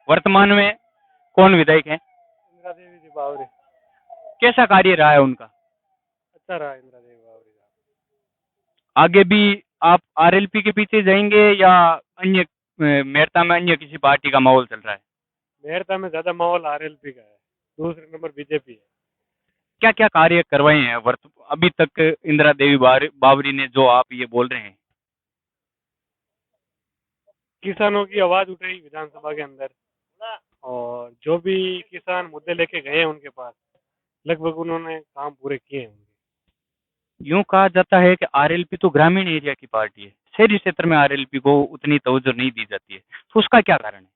वर्तमान में कौन विधायक है? इंदिरा देवी जी बावरी। कैसा कार्य रहा है उनका? अच्छा रहा इंदिरा देवी बावरी का। आगे भी आप आरएलपी के पीछे जाएंगे या अन्य मेरठा में अन्य किसी पार्टी का माहौल चल रहा है? मेरठा में ज्यादा माहौल आरएलपी का है, दूसरे नंबर बीजेपी है। क्या क्या कार्य करवाए हैं अभी तक इंदिरा देवी बावरी ने, जो आप ये बोल रहे हैं? किसानों की आवाज उठाई विधानसभा के अंदर, और जो भी किसान मुद्दे लेके गए हैं उनके पास, लगभग उन्होंने काम पूरे किए हैं उनके। यूं कहा जाता है कि आरएलपी तो ग्रामीण एरिया की पार्टी है, शहरी क्षेत्र में आरएलपी को उतनी तवज्जो नहीं दी जाती है, तो उसका क्या कारण है?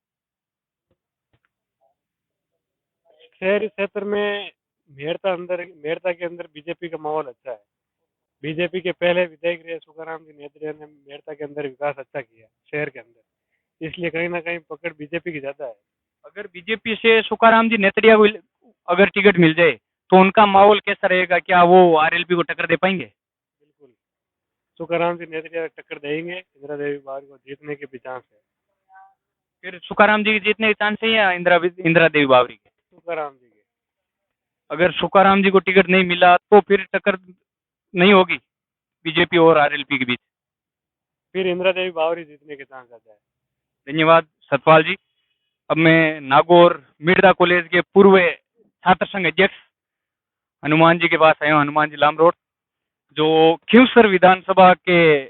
शहरी क्षेत्र में मेरठा के अंदर बीजेपी का माहौल अच्छा है। बीजेपी के पहले विधायक रहे सुखाराम जी नेत्रिया ने मेरठा के अंदर विकास अच्छा किया शहर के अंदर, इसलिए कहीं ना कहीं पकड़ बीजेपी की ज्यादा है। अगर बीजेपी से सुखाराम जी नेतड़िया को अगर टिकट मिल जाए तो उनका माहौल कैसा रहेगा? क्या वो आरएलपी को टक्कर दे पाएंगे? बिल्कुल, सुखाराम जी नेत्रिया टक्कर देंगे, इंदिरा देवी बावरी को जीतने के भी चांस है। फिर सुखाराम जी के जीतने के चांस है या इंदिरा देवी बावरी के? सुखाराम जी के। अगर सुखाराम जी को टिकट नहीं मिला तो फिर टक्कर नहीं होगी बीजेपी और आरएलपी के बीच? फिर इंदिरा देवी बावरी जीतने के चांस आता है। धन्यवाद सतपाल जी। अब मैं नागौर मिर्जा कॉलेज के पूर्व छात्र संघ अध्यक्ष हनुमान जी के पास आया हूँ, हनुमान जी लामरोड, जो खींवसर विधानसभा के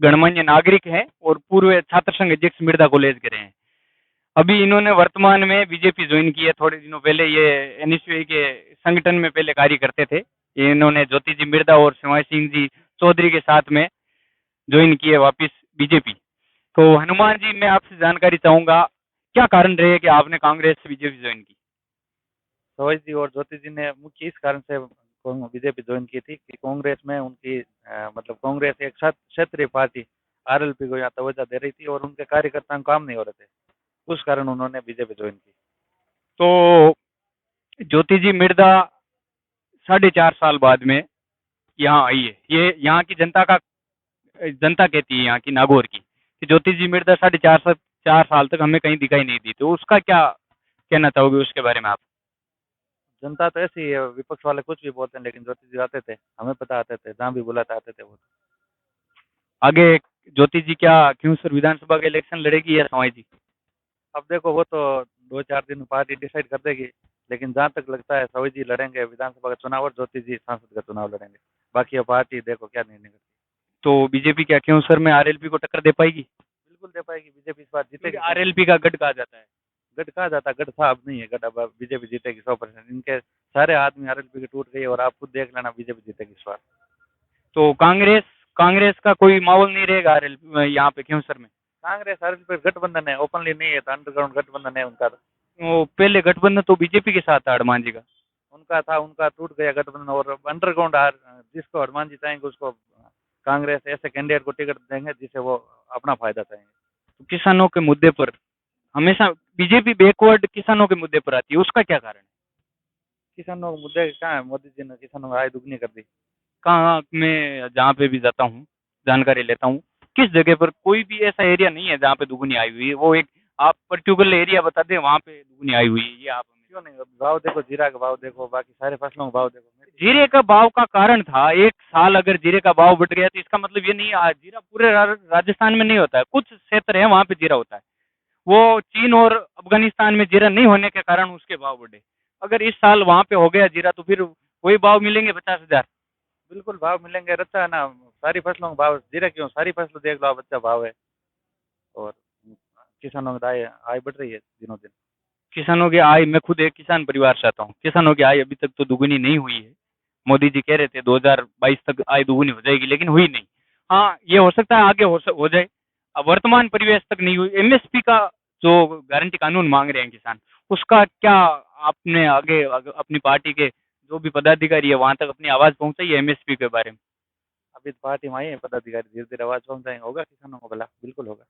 गणमान्य नागरिक हैं और पूर्व छात्र संघ अध्यक्ष मिर्जा कॉलेज के रहे हैं। अभी इन्होंने वर्तमान में बीजेपी ज्वाइन की है। थोड़े दिनों पहले ये एनएसयूआई के संगठन में पहले कार्य करते थे। ये इन्होंने ज्योति जी मिर्जा और शिवाय सिंह जी चौधरी के साथ में ज्वाइन किए वापिस बीजेपी। तो हनुमान जी, मैं आपसे जानकारी चाहूंगा, क्या कारण रहे कि आपने कांग्रेस से बीजेपी ज्वाइन की? सवाई जी और ज्योति जी ने मुख्य इस कारण से बीजेपी ज्वाइन की थी कि कांग्रेस में उनकी मतलब कांग्रेस एक क्षेत्रीय पार्टी आरएलपी को यहाँ तवज्जो दे रही थी और उनके कार्यकर्ताओं काम नहीं हो रहे थे, उस कारण उन्होंने बीजेपी ज्वाइन की। तो ज्योति जी मिर्जा 4.5 साल बाद में यहाँ आई है। ये यहाँ की जनता कहती है, यहाँ की नागौर की, कि ज्योति जी मिर्जा 4.5 साल तक हमें कहीं दिखाई नहीं दी। तो उसका क्या कहना चाहोगे उसके बारे में आप? जनता तो ऐसी है, विपक्ष वाले कुछ भी बोलते हैं, लेकिन ज्योति जी आते थे, हमें पता आते थे, जहाँ भी बुलाते आते थे वो। आगे ज्योति जी क्या खींवसर विधानसभा के इलेक्शन लड़ेगी या सवाई जी? अब देखो, वो तो 2-4 दिन पार्टी डिसाइड कर देगी, लेकिन जहाँ तक लगता है सवाई जी लड़ेंगे विधानसभा का चुनाव और ज्योति जी सांसद का चुनाव लड़ेंगे। बाकी अब पार्टी देखो क्या निर्णय करती तो बीजेपी क्या खींवसर में आरएलपी को टक्कर दे पाएगी? है। बिल्कुल दे पाएगी, बीजेपी इस बार क्योंकि जीतेगी। आरएलपी का गढ़ कहा जाता है। गढ़ कहा जाता है, गढ़ था, अब नहीं है गढ़, अब बीजेपी जीतेगी 100%। इनके सारे आदमी आरएलपी के टूट गए और आप खुद देख लेना, बीजेपी जीतेगी इस बार। तो कांग्रेस कांग्रेस का कोई माहौल नहीं रहेगा आरएलपी यहाँ पे खींवसर में? कांग्रेस आरएलपी गठबंधन है, ओपनली नहीं है, तो अंडरग्राउंड गठबंधन है उनका। वो पहले गठबंधन तो बीजेपी के साथ था हनुमान जी का। उनका था, उनका टूट गया गठबंधन, और अंडरग्राउंड जिसको हनुमान जी चाहेंगे उसको कांग्रेस ऐसे कैंडिडेट को टिकट देंगे जिसे वो अपना फायदा चाहेंगे। तो किसानों के मुद्दे पर हमेशा बीजेपी बैकवर्ड किसानों के मुद्दे पर आती है, उसका क्या कारण है? किसानों को मुद्दे कहाँ है, मोदी जी ने किसानों की आय दुगनी कर दी। कहाँ, मैं जहाँ पे भी जाता हूँ जानकारी लेता हूँ, किस जगह पर कोई भी ऐसा एरिया नहीं है जहाँ पे दुगनी आई हुई है। वो एक आप पर्टिकुलर एरिया बता दें वहाँ पे दुगनी आई हुई है, ये आप हमें। क्यों नहीं, भाव देखो, जीरा का भाव देखो, बाकी सारे फसलों का भाव देखो। जीरे का भाव का कारण था, एक साल अगर जीरे का भाव बढ़ गया तो इसका मतलब ये नहीं जीरा पूरे राजस्थान में नहीं होता है, कुछ क्षेत्र है वहाँ पे जीरा होता है। वो चीन और अफगानिस्तान में जीरा नहीं होने के कारण उसके भाव बढ़े। अगर इस साल वहाँ पे हो गया जीरा तो फिर वही भाव मिलेंगे 50,000। बिल्कुल भाव मिलेंगे, अच्छा है ना। सारी फसलों का भाव, जीरा क्यों, सारी फसल देख लो आप, अच्छा भाव है। और किसानों की आय आय बढ़ रही है दिनों दिन। किसानों की आय, मैं खुद एक किसान परिवार से आता हूँ, किसानों की आय अभी तक तो दुगुनी नहीं हुई है। मोदी जी कह रहे थे 2022 तक आय दुगुनी हो जाएगी, लेकिन हुई नहीं। हाँ, ये हो सकता है आगे हो जाए। अब वर्तमान परिवेश तक नहीं हुई। एमएसपी का जो गारंटी कानून मांग रहे हैं किसान, उसका क्या आपने आगे अपनी पार्टी के जो भी पदाधिकारी है वहां तक अपनी आवाज पहुंचाई है एमएसपी के बारे में? अभी तो पार्टी में आई है पदाधिकारी, धीरे धीरे आवाज पहुंचाएंगे, होगा किसानों को भला, बिल्कुल होगा।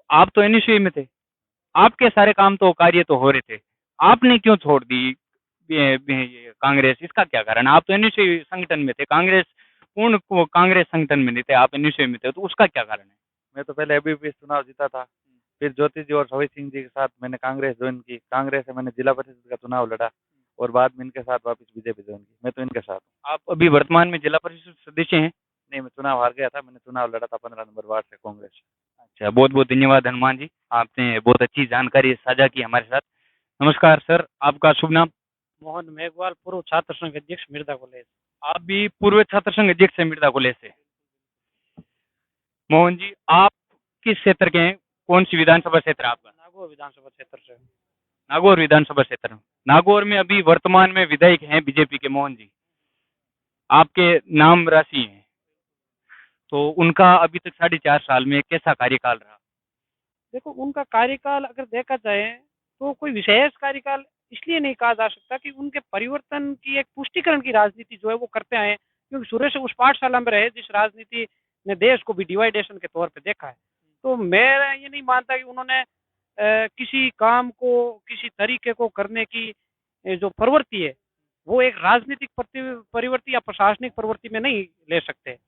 आप तो एनएसयू में थे, आपके सारे काम तो कार्य तो हो रहे थे, आपने क्यों छोड़ दी ये कांग्रेस? इसका क्या कारण? आप तो एनएसयू संगठन में थे, कांग्रेस कांग्रेस संगठन में नहीं थे, आप एनएसयू में थे, तो उसका क्या कारण है? मैं तो पहले एबीपी चुनाव जीता था, फिर ज्योति जी और सवई सिंह जी के साथ मैंने कांग्रेस ज्वाइन की, कांग्रेस से मैंने जिला परिषद का चुनाव लड़ा और बाद में इनके साथ वापस बीजेपी ज्वाइन की। मैं तो इनके साथ हूँ। आप अभी वर्तमान में जिला परिषद सदस्य हैं? नहीं, मैं चुनाव हार गया था, मैंने चुनाव लड़ा था 15 नंबर वार्ड से कांग्रेस से। अच्छा, बहुत बहुत धन्यवाद हनुमान जी, आपने बहुत अच्छी जानकारी साझा की हमारे साथ। नमस्कार सर, आपका शुभ नाम? मोहन मेघवाल, पूर्व छात्र संघ अध्यक्ष, मिर्जा कॉलेज। आप भी पूर्व छात्र संघ अध्यक्ष हैं मिर्जा कॉलेज से। मोहन जी, आप किस क्षेत्र के हैं? कौन सी विधानसभा क्षेत्र है आपका? नागौर विधानसभा क्षेत्र से। नागौर विधानसभा क्षेत्र। नागौर में अभी वर्तमान में विधायक हैं बीजेपी के मोहन जी, आपके नाम राशि हैं, तो उनका अभी तक 4.5 साल में कैसा कार्यकाल रहा? देखो, उनका कार्यकाल अगर देखा जाए तो कोई विशेष कार्यकाल इसलिए नहीं कहा जा सकता कि उनके परिवर्तन की एक पुष्टिकरण की राजनीति जो है वो करते आए हैं, क्योंकि शुरू से उस पाठशाला में रहे जिस राजनीति ने देश को भी डिवाइडेशन के तौर पे देखा है। तो मैं ये नहीं मानता कि उन्होंने किसी काम को, किसी तरीके को करने की जो प्रवृत्ति है वो एक राजनीतिक परिवर्तन या प्रशासनिक प्रवृत्ति में नहीं ले सकते,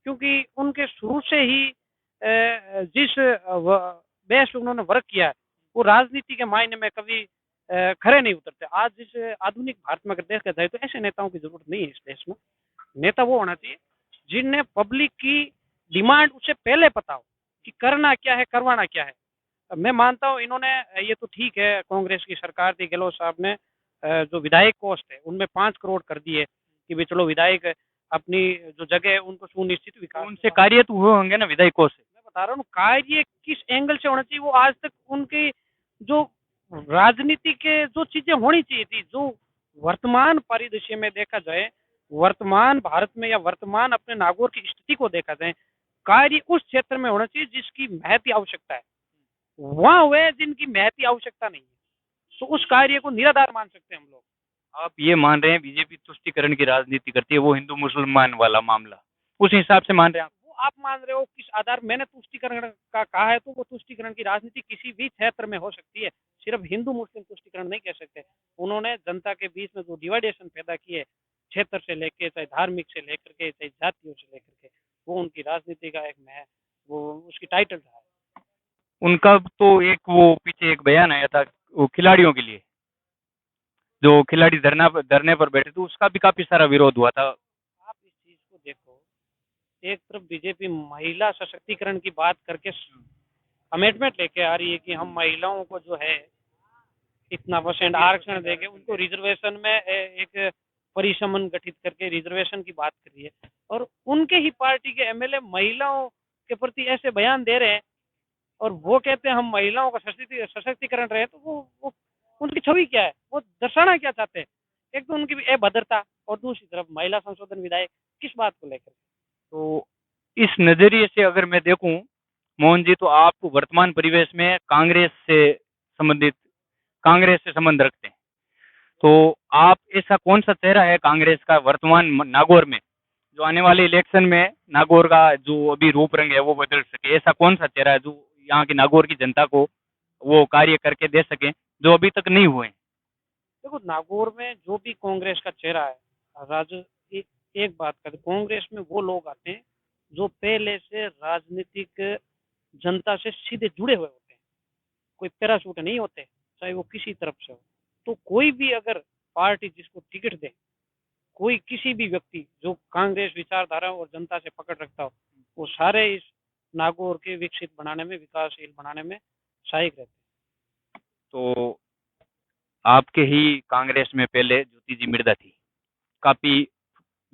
क्योंकि उनके शुरू से ही जिस बेस पे उन्होंने वर्क किया है वो राजनीति के मायने में कभी खरे नहीं उतरते। आज जिस आधुनिक भारत में अगर देखा जाए तो ऐसे नेताओं की जरूरत नहीं है इस देश में। नेता वो होना चाहिए जिन्हें पब्लिक की डिमांड उससे पहले पता हो कि करना क्या है, करवाना क्या है। मैं मानता हूँ इन्होंने, ये तो ठीक है, कांग्रेस की सरकार थी, गहलोत साहब ने जो विधायक कोस्ट है उनमें 5 करोड़ कर दिए कि भाई चलो विधायक अपनी जो जगह है उनको सुनिश्चित विकास। उनसे कार्य तो हुए होंगे ना विधायकों से? मैं बता रहा हूँ कार्य किस एंगल से होना चाहिए वो आज तक उनकी जो राजनीति के जो चीजें होनी चाहिए थी, जो वर्तमान परिदृश्य में देखा जाए, वर्तमान भारत में या वर्तमान अपने नागौर की स्थिति को देखा जाए, कार्य उस क्षेत्र में होना चाहिए जिसकी महती आवश्यकता है, वहां हुए जिनकी महती आवश्यकता नहीं है, तो उस कार्य को निराधार मान सकते हैं हम लोग। आप ये मान रहे हैं बीजेपी तुष्टिकरण की राजनीति करती है, वो हिंदू मुसलमान वाला मामला उस हिसाब से मान रहे हैं आप? वो आप मान रहे हो किस आधार? मैंने तुष्टिकरण का कहा है तो वो तुष्टिकरण की राजनीति किसी भी क्षेत्र में हो सकती है, सिर्फ हिंदू मुस्लिम तुष्टिकरण नहीं कह सकते। उन्होंने जनता के बीच में जो डिवाइडेशन पैदा किए, क्षेत्र से लेके, चाहे धार्मिक से लेकर के, चाहे जातियों से लेकर के, वो उनकी राजनीति का एक मैं वो उसकी टाइटल रहा है। उनका तो एक वो पीछे एक बयान आया था वो खिलाड़ियों के लिए, जो खिलाड़ी धरने पर बैठे थे, उसका भी काफी सारा विरोध हुआ था। आप इस चीज को देखो, एक तरफ बीजेपी महिला सशक्तिकरण की बात करके कमिटमेंट लेके आ रही है कि हम महिलाओं को जो है इतना % आरक्षण देंगे, उनको रिजर्वेशन में एक परिसमन गठित करके रिजर्वेशन की बात कर रही है, और उनके ही पार्टी के एमएलए महिलाओं के प्रति ऐसे बयान दे रहे हैं और वो कहते हैं हम महिलाओं का सशक्तिकरण रहे, तो वो उनकी छवि क्या है, वो दर्शाना क्या चाहते हैं? एक तो उनकी अभद्रता और दूसरी तरफ महिला संशोधन विधेयक, किस बात को लेकर? तो इस नजरिए से अगर मैं देखूं मोहन जी, तो आप वर्तमान परिवेश में कांग्रेस से संबंध रखते हैं, तो आप ऐसा कौन सा चेहरा है कांग्रेस का वर्तमान नागौर में जो आने वाले इलेक्शन में नागौर का जो अभी रूप रंग है वो बदल सके? ऐसा कौन सा चेहरा है जो यहाँ की नागौर की जनता को वो कार्य करके दे सके जो अभी तक नहीं हुए? देखो, नागौर में जो भी कांग्रेस का चेहरा है, एक बात कर, कांग्रेस में वो लोग आते हैं जो पहले से राजनीतिक जनता से सीधे जुड़े हुए होते हैं, कोई पैराशूट नहीं होते, चाहे वो किसी तरफ से हो। तो कोई भी अगर पार्टी जिसको टिकट दे, कोई किसी भी व्यक्ति जो कांग्रेस विचारधारा और जनता से पकड़ रखता हो, वो सारे इस नागौर के विकसित बनाने में, विकासशील बनाने में सहायक रहते हैं। तो आपके ही कांग्रेस में पहले ज्योति जी मिर्धा थी, काफी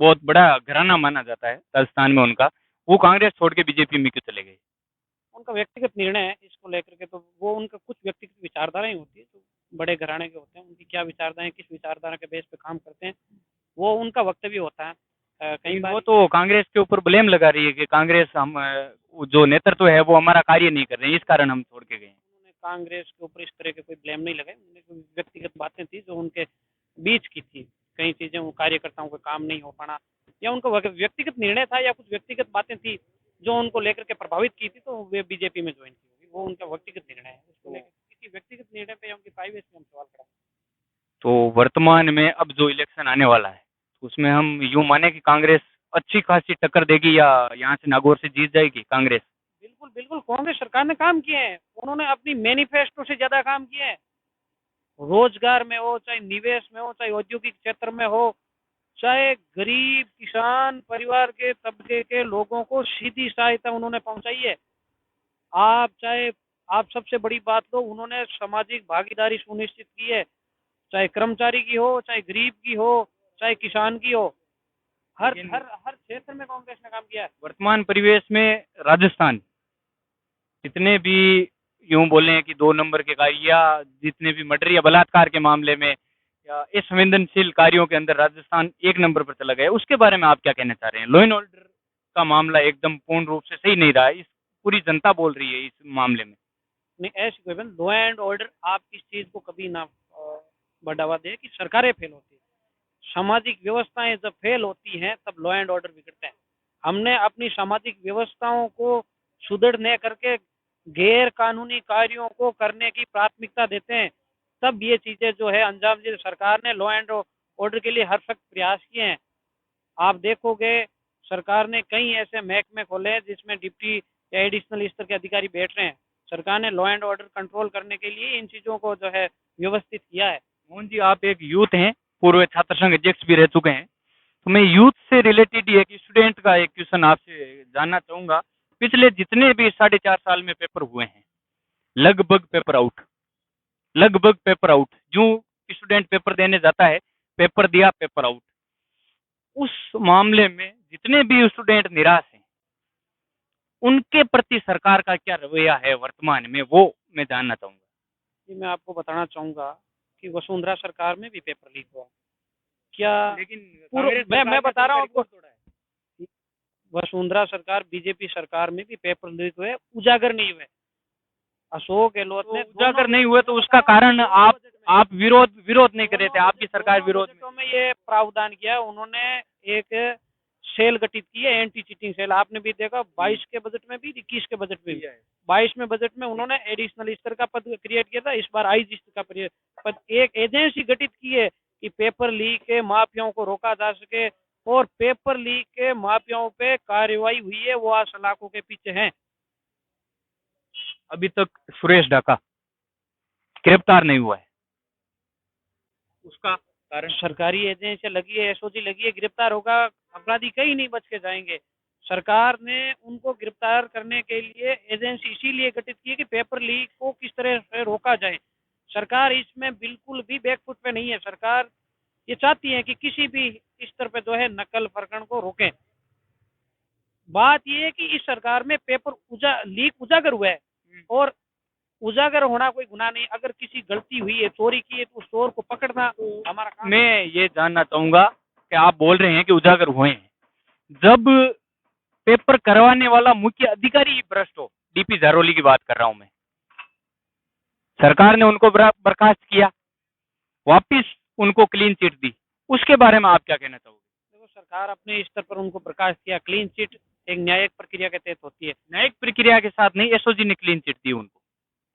बहुत बड़ा घराना माना जाता है राजस्थान में उनका, वो कांग्रेस छोड़ के बीजेपी में क्यों चले गए? उनका व्यक्तिगत निर्णय है इसको लेकर के, तो वो उनका कुछ व्यक्तिगत विचारधाराएं होती है, तो बड़े घराने के होते हैं, उनकी क्या विचारधाराएं, किस विचारधारा के बेस पे काम करते हैं, वो उनका वक्तव्य होता है। कई बार वो तो कांग्रेस के ऊपर ब्लेम लगा रही है कि कांग्रेस जो नेतृत्व है वो हमारा कार्य नहीं कर रहे हैं, इस कारण हम छोड़ के गए। उन्होंने कांग्रेस के ऊपर इस तरह के कोई ब्लेम नहीं लगाए, उन्होंने व्यक्तिगत बातें थी जो उनके बीच की थी, कई चीजें वो कार्यकर्ताओं का काम नहीं हो पाना, या उनका व्यक्तिगत निर्णय था, या कुछ व्यक्तिगत बातें थी जो उनको लेकर के प्रभावित की थी, तो वे बीजेपी में ज्वाइन की होगी, वो उनका व्यक्तिगत निर्णय है। उसको लेकर किसी व्यक्तिगत निर्णय पे या उनकी प्राइवेसी पे हम सवाल खड़ा। तो वर्तमान में अब जो इलेक्शन आने वाला है उसमें हम यूं माने कि कांग्रेस अच्छी खासी टक्कर देगी या यहाँ से नागौर से जीत जाएगी कांग्रेस? बिल्कुल बिल्कुल कांग्रेस सरकार ने काम किए हैं, उन्होंने अपनी मैनिफेस्टो से ज्यादा काम किए हैं। रोजगार में हो, चाहे निवेश में हो, चाहे औद्योगिक क्षेत्र में हो, चाहे गरीब किसान परिवार के तबके के लोगों को सीधी सहायता उन्होंने पहुंचाई है। आप चाहे आप सबसे बड़ी बात लो, उन्होंने सामाजिक भागीदारी सुनिश्चित की है, चाहे कर्मचारी की हो, चाहे गरीब की हो, चाहे किसान की हो। हर लेकिन हर हर क्षेत्र में कांग्रेस ने काम किया है। वर्तमान परिवेश में राजस्थान जितने भी यूं बोले कि 2 नंबर के कार्य या जितने भी मर्डर या बलात्कार के मामले में या असंवेदनशील कार्यों के अंदर राजस्थान 1 नंबर पर चला गया, उसके बारे में आप क्या कहना चाह रहे हैं? लॉ एंड ऑर्डर का मामला एकदम पूर्ण रूप से सही नहीं रहा है, इस पूरी जनता बोल रही है इस मामले में। नहीं, ऐसी कोई बात, लॉ एंड ऑर्डर आप इस चीज को कभी ना बढ़ावा दे कि सरकारें फेल होती है। सामाजिक व्यवस्थाएं जब फेल होती हैं तब लॉ एंड ऑर्डर बिगड़ते हैं। हमने अपनी सामाजिक व्यवस्थाओं को सुदृढ़ न करके गैर कानूनी कार्यों को करने की प्राथमिकता देते हैं, तब ये चीजें जो है अंजाम दी। सरकार ने लॉ एंड ऑर्डर के लिए हर सख्त प्रयास किए हैं। आप देखोगे सरकार ने कई ऐसे महकमे खोले हैं जिसमें डिप्टी या एडिशनल स्तर के अधिकारी बैठ रहे हैं। सरकार ने लॉ एंड ऑर्डर कंट्रोल करने के लिए इन चीजों को जो है व्यवस्थित किया है। मोहन जी, आप एक यूथ हैं, पूर्व छात्र संघ अध्यक्ष भी रह चुके हैं, तो मैं यूथ से रिलेटेड एक स्टूडेंट का एक क्वेश्चन आपसे जानना चाहूंगा। पिछले जितने भी 4.5 साल में पेपर हुए हैं, लगभग पेपर आउट, लगभग पेपर आउट। जो स्टूडेंट पेपर देने जाता है, पेपर दिया, पेपर आउट। उस मामले में जितने भी स्टूडेंट निराश हैं, उनके प्रति सरकार का क्या रवैया है वर्तमान में, वो मैं जानना चाहूंगा। जी, मैं आपको बताना चाहूंगा कि वसुंधरा सरकार में भी पेपर लीक हुआ। क्या लेकिन मैं बता रहा हूँ आपको, वसुंधरा सरकार बीजेपी सरकार में भी पेपर लीक हुए, उजागर नहीं हुए। अशोक गहलोत ने उजागर नहीं हुए तो उसका कारण आप विरोध नहीं कर रहे थे, आपकी सरकार विरोध में। में ये प्रावधान किया, उन्होंने एक सेल गठित की है, एंटी चीटिंग सेल। आपने भी देखा 22 के बजट में भी, 21 के बजट में भी। 22 में बजट में उन्होंने एडिशनल स्तर का पद क्रिएट किया था, इस बार आईजी स्तर का पद। एक एजेंसी गठित की है कि पेपर लीक के माफियाओं को रोका जा सके, और पेपर लीक के माफियाओं पे कार्रवाई हुई है, वो आज सलाखों के पीछे हैं। अभी तक सुरेश ढाका गिरफ्तार नहीं हुआ है, उसका कारण सरकारी एजेंसी लगी है, एसओजी लगी है, गिरफ्तार होगा, अपराधी कहीं नहीं बच के जाएंगे। सरकार ने उनको गिरफ्तार करने के लिए एजेंसी इसीलिए गठित की है कि पेपर लीक को किस तरह से रोका जाए। सरकार इसमें बिल्कुल भी बैकफुट पे नहीं है। सरकार ये चाहती है कि किसी भी स्तर पे जो है नकल प्रकरण को रोकें। बात ये है कि इस सरकार में पेपर लीक उजागर हुआ है, और उजागर होना कोई गुनाह नहीं। अगर किसी गलती हुई है, चोरी की है, तो उस चोर को पकड़ना हमारा काम। मैं ये जानना चाहूंगा कि आप बोल रहे हैं कि उजागर हुए हैं, जब पेपर करवाने वाला मुख्य अधिकारी भ्रष्ट हो, डीपी झारोली की बात कर रहा हूं मैं, सरकार ने उनको बर्खास्त किया, वापिस उनको क्लीन चिट दी, उसके बारे में आप क्या कहना चाहोगे? देखो, सरकार अपने स्तर पर उनको बर्खास्त किया। क्लीन चिट एक न्यायिक प्रक्रिया के तहत होती है। न्यायिक प्रक्रिया के साथ नहीं, एसओजी ने क्लीन चिट दी उनको।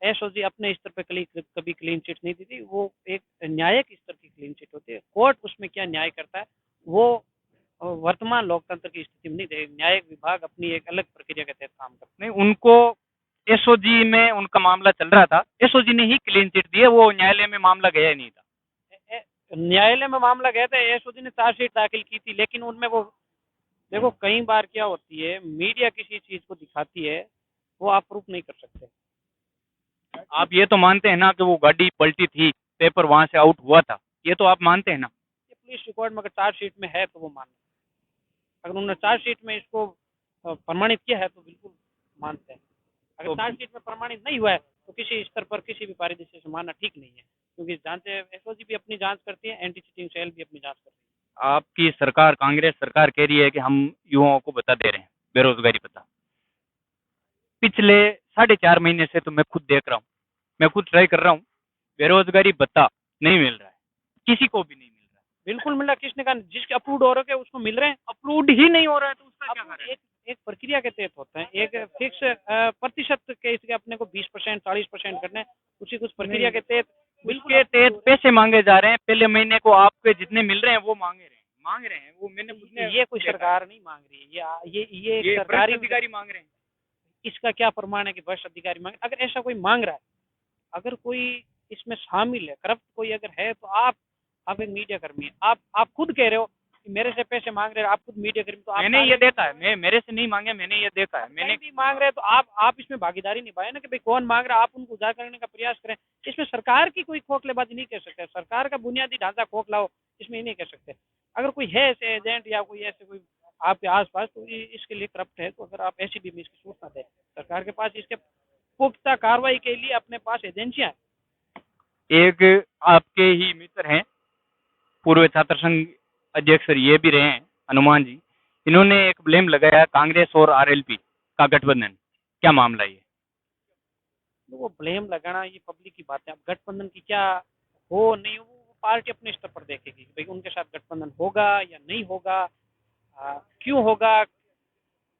एसओजी अपने स्तर पर कभी क्लीन चिट नहीं दी थी, वो एक न्यायिक स्तर की क्लीन चिट होती है। कोर्ट उसमें क्या न्याय करता है, वो वर्तमान लोकतंत्र की स्थिति में नहीं देगा। न्यायिक विभाग अपनी एक अलग प्रक्रिया के तहत काम करता है। नहीं, उनको एसओजी में उनका मामला चल रहा था, एसओजी ने ही क्लीन चिट दी है, वो न्यायालय में मामला गया ही नहीं था। न्यायालय में मामला गया था, एसओजी ने चार्जशीट दाखिल की थी, लेकिन उनमें वो देखो, कई बार क्या होती है, मीडिया किसी चीज को दिखाती है, वो आप प्रूफ नहीं कर सकते। आप ये तो मानते हैं ना कि वो गाड़ी पलटी थी, पेपर वहां से आउट हुआ था, ये तो आप मानते हैं ना? ये पुलिस रिकॉर्ड में अगर चार्जशीट में है तो वो मानना। अगर उन्होंने चार्जशीट में इसको प्रमाणित किया है तो बिल्कुल मानते हैं। अगर चार्जशीट में प्रमाणित नहीं हुआ है तो किसी स्तर पर किसी भी परिदृश्य से मानना ठीक नहीं है, क्योंकि जांचें एसओजी भी अपनी जांच करती है, एंटी चीटिंग सेल भी अपनी जांच करती है। आपकी सरकार, कांग्रेस सरकार कह रही है कि हम युवाओं को भत्ता दे रहे हैं, बेरोजगारी भत्ता। पिछले 4.5 महीने से तो मैं खुद देख रहा हूँ, मैं खुद ट्राई कर रहा हूँ, बेरोजगारी भत्ता नहीं मिल रहा है, किसी को भी नहीं मिल रहा है। बिल्कुल मिल रहा, किसने कहा? जिसके अप्रूव हो रहे हैं उसको मिल रहे हैं। अप्रूव्ड ही नहीं हो रहा है तो उसका क्या कारण है? एक प्रक्रिया के तहत होता है, एक फिक्स प्रतिशत के इसके अपने को 20% 40% करने, उसी कुछ प्रक्रिया के तहत उसके तहत पैसे मांगे जा रहे हैं। पहले महीने को आपके जितने मिल रहे हैं वो मांग रहे हैं वो मैंने ये कोई सरकार नहीं मांग रही है, ये सरकारी अधिकारी मांग रहे हैं। इसका क्या प्रमाण है कि भ्रष्ट अधिकारी मांगे? अगर ऐसा कोई मांग रहा है, अगर कोई इसमें शामिल है, करप्ट कोई अगर है, तो आप एक मीडिया कर्मी है, आप खुद कह रहे हो कि मेरे से पैसे मांग रहे हैं, आप खुद मीडिया कर्मी, तो आप मैंने ये देखा है, मैं मेरे से नहीं मांगे, मैंने ये देखा है, मैंने मैंने भी मांग रहे हैं, तो आप इसमें भागीदारी निभाए ना कि भाई कौन मांग रहा है, आप उनको उजागर करने का प्रयास करें। इसमें सरकार की कोई खोखलेबाजी नहीं कह सकते, सरकार का बुनियादी ढांचा खोखला हो, इसमें ये नहीं कह सकते। अगर कोई है ऐसे एजेंट या कोई ऐसे कोई आपके आसपास, तो इसके लिए करप्ट है, तो अगर आप ऐसी भी इसकी सूचना दें, सरकार के पास इसके पुख्ता कार्रवाई के लिए अपने पास एजेंसियां हैं। एक आपके ही मित्र हैं, पूर्व छात्र संघ अध्यक्ष ये भी रहे हैं, हनुमान जी, इन्होंने एक ब्लेम लगाया कांग्रेस और आरएलपी का गठबंधन, क्या मामला ये? तो वो ब्लेम लगाना ये पब्लिक की बात है। अब गठबंधन की क्या हो नहीं हो, वो पार्टी अपने स्तर पर देखेगी कि भाई उनके साथ गठबंधन होगा या नहीं होगा, क्यों होगा,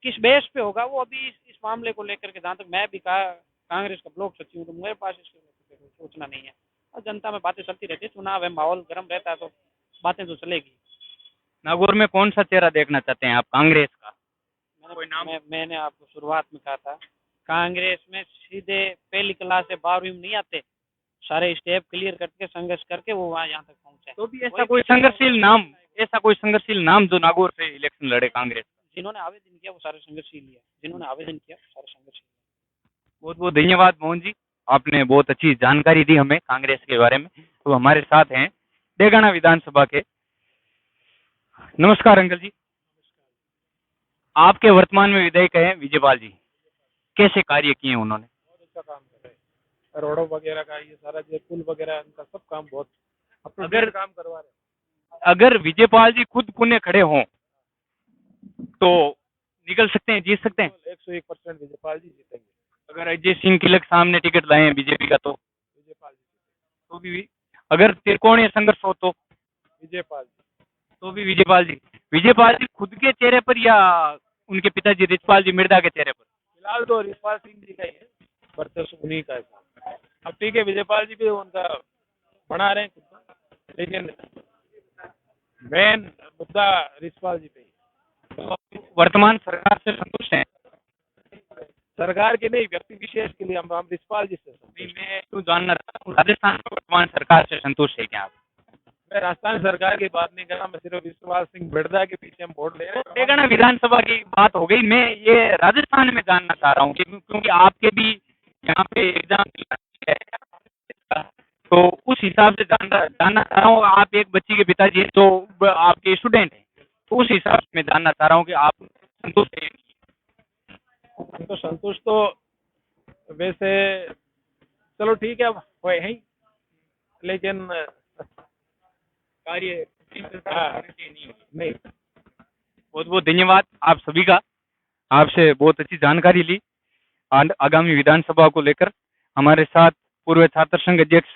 किस बेस पे होगा, वो अभी इस मामले को लेकर के, जहाँ तक मैं भी कांग्रेस का ब्लॉक सचिव हूँ, तो मेरे पास इसके लेकर कोई सूचना नहीं है। और जनता में बातें चलती रहती है, चुनाव है, माहौल गर्म रहता है, तो बातें तो चलेगी। नागौर में कौन सा चेहरा देखना चाहते हैं आप कांग्रेस का? कोई नाम? मैंने आपको शुरुआत में कहा था, कांग्रेस में सीधे पहली क्लास से 12वीं में नहीं आते, सारे स्टेप क्लियर करके संघर्ष करके वो वहाँ यहाँ तक पहुँचे। तो भी ऐसा कोई संघर्षशील नाम, ऐसा कोई संघर्षशील नाम जो नागौर से इलेक्शन लड़े कांग्रेस? जिन्होंने आवेदन किया वो सारे संघर्षशील ही है, जिन्होंने आवेदन किया वो सारे संघर्षशील। बहुत बहुत धन्यवाद मोहन जी, आपने बहुत अच्छी जानकारी दी हमें कांग्रेस के बारे में। तो हमारे साथ हैं देगाना विधानसभा के, नमस्कार अंकल जी, आपके वर्तमान में विधायक हैं विजयपाल जी, कैसे कार्य किए उन्होंने? बहुत अच्छा काम कर रहे हैं, रोडों वगैरह का, ये सारा जो पुल वगैरह, उनका सब काम बहुत अगर काम करवा रहे हैं। अगर विजयपाल जी खुद पुण्य खड़े हों तो निकल सकते हैं, जीत सकते हैं? 101% विजयपाल जी जीतेंगे। अगर अजय सिंह किलक सामने टिकट लाए हैं बीजेपी का तो विजयपाल जी तो भी, अगर त्रिकोणीय संघर्ष हो तो विजयपाल जी भी विजयपाल जी खुद के चेहरे पर या उनके पिताजी रिचपाल जी मिर्दा के चेहरे पर? फिलहाल तो रिजपाल सिंह जी का ही है, वर्चस्व उन्हीं का है। अब ठीक है, विजयपाल जी भी उनका बना रहे हैं खुद को, लेकिन मेन मुद्दा रिजपाल जी पे ही। वर्तमान सरकार से संतुष्ट हैं? सरकार के नहीं, व्यक्ति विशेष के लिए हम रिजपाल जी से संतुष्ट हैं। मैं तो जानना चाहता हूँ, राजस्थान में वर्तमान सरकार से संतुष्ट है क्या आप? मैं राजस्थान सरकार की बात नहीं कर रहा, मैं सिर्फ रिजपाल सिंह मिर्जा के पीछे हम वोट ले रहे हैं। तेलंगाना विधानसभा की बात हो गई, मैं ये राजस्थान में जानना चाह रहा हूँ क्योंकि आपके भी यहाँ पे एग्जाम है, तो उस हिसाब से जानना चाह रहा हूँ। आप एक बच्ची के पिताजी हैं जो आपके स्टूडेंट हैं, तो उस हिसाब से मैं जानना चाह रहा हूँ कि आप संतुष्ट हैं? हम तो संतुष्ट तो वैसे चलो ठीक है, वो है ही, लेकिन कार्य नहीं। बहुत बहुत धन्यवाद आप सभी का, आपसे बहुत अच्छी जानकारी ली आगामी विधानसभा को लेकर। हमारे साथ पूर्व छात्र संघ अध्यक्ष